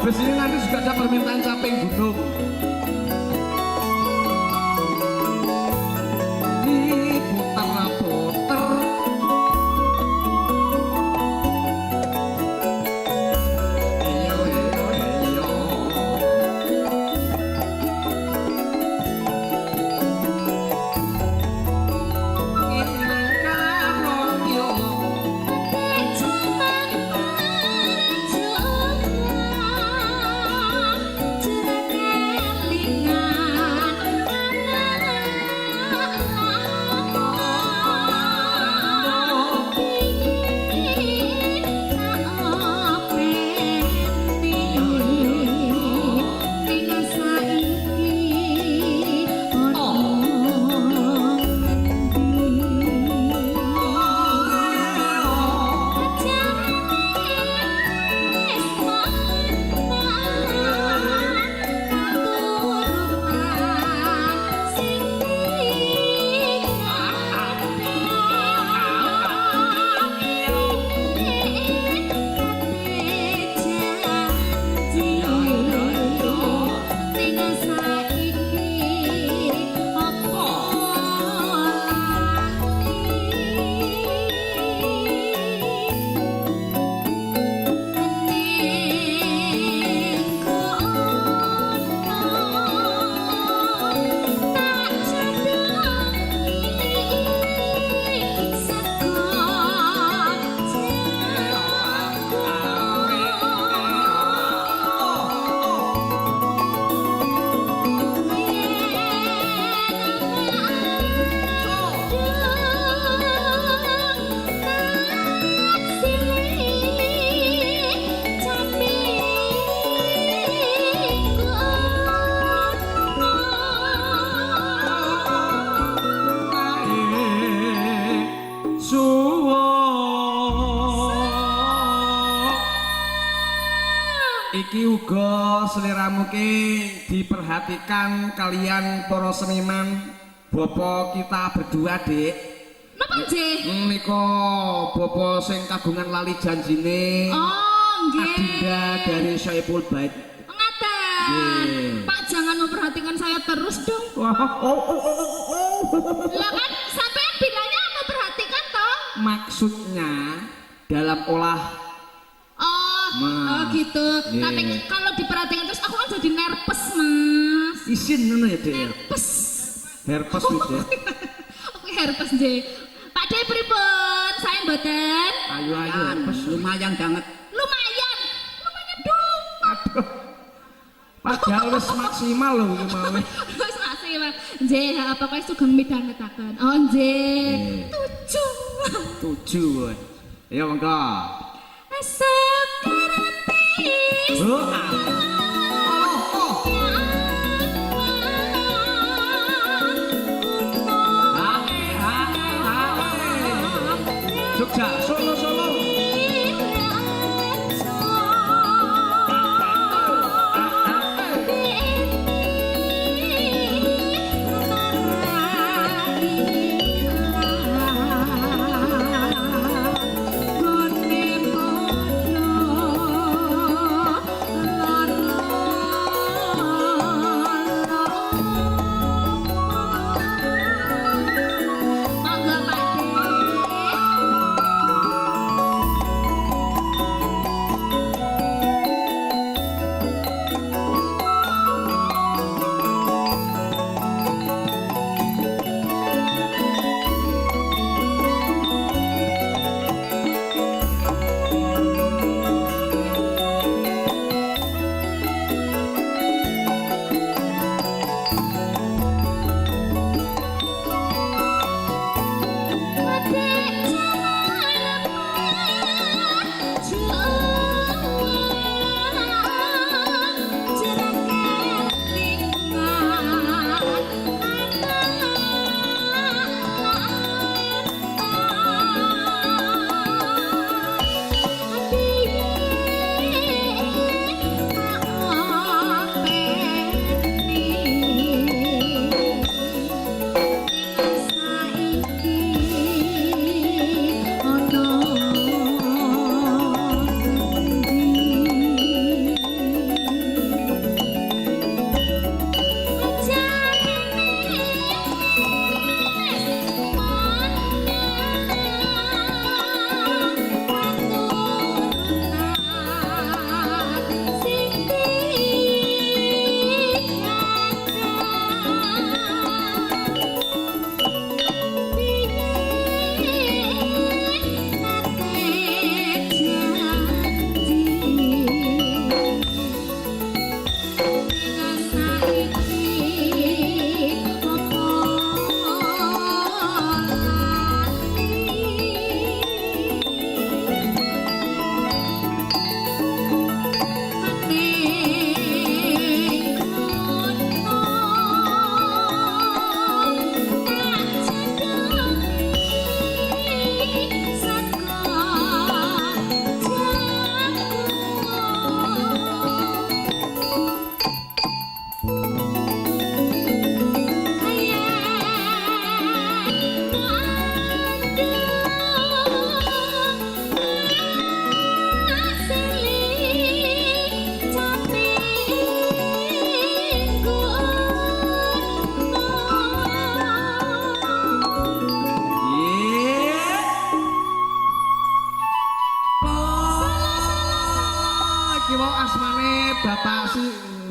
Habis ini nanti juga ada permintaan caping gunung. Diputer-puter. Iki uga seliramu ki diperhatikan kalian para seniman Bapak kita berdua, Dik. Napa nggih? Nika Bapak sing kagungan lali janjine. Oh, nggih. Adinda dari Syaiful Bait. Ngaten. Pak jangan memperhatikan saya terus dong. Oh. Lah kan sampean bilangnya memperhatikan toh? Maksudnya dalam olah Oh gitu. Yeah. Tapi kalau diperhatikan terus aku kan jadi nervous, Mas. Isin ngono ya, Dik. Nervous. Herpes gitu. Oke, herpes nggih. Pak De pripun? Saya mboten. Ayo herpes lumayan banget. Lumayan. Lumayan dong. Aduh. Padahal wis maksimal lho iki mau. Wis maksimal. Nggih, pokoke sugeng midhangetaken. Oh nggih. 7. 7. Ya monggo. Sokrates. Jogja, Solo. Lon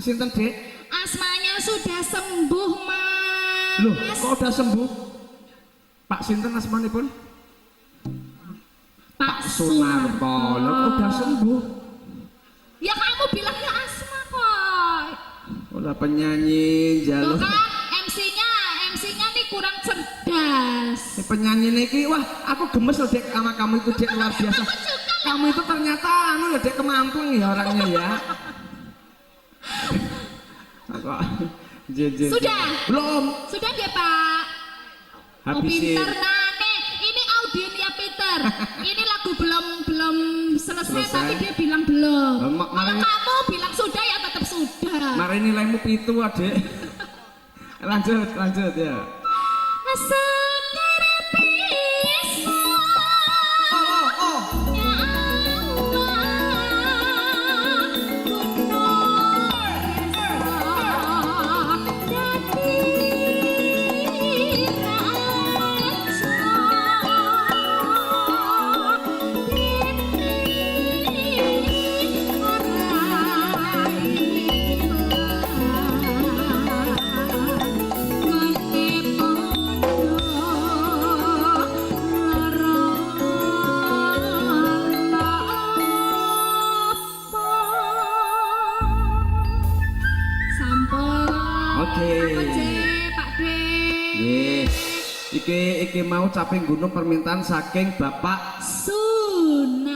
Sinten, Dek? Asmanya sudah sembuh, Mas. Loh, kok udah sembuh? Pak sinten asmanipun? Pak Sunarto. Loh, kok udah sembuh? Ya kamu bilangnya asma kok. Udah penyanyi Tuh jalur. kan MC-nya nih kurang cerdas. Penyanyi niki, wah aku gemes loh Dek sama kamu itu Dek, luar biasa. Aku juga. Kamu itu ternyata anu ya Dek, kemampuan ya orangnya ya. Sudah? Belum. Sudah nggak Pak? Oh Habisin. pinter nane. Ini audiennya Peter. Ini lagu belum selesai, tapi dia bilang belum. Kalau kamu bilang sudah ya tetap sudah. Mari nilaimu pitu Adek. lanjut ya. Iki mau caping gunung permintaan saking Bapak Sunaryo.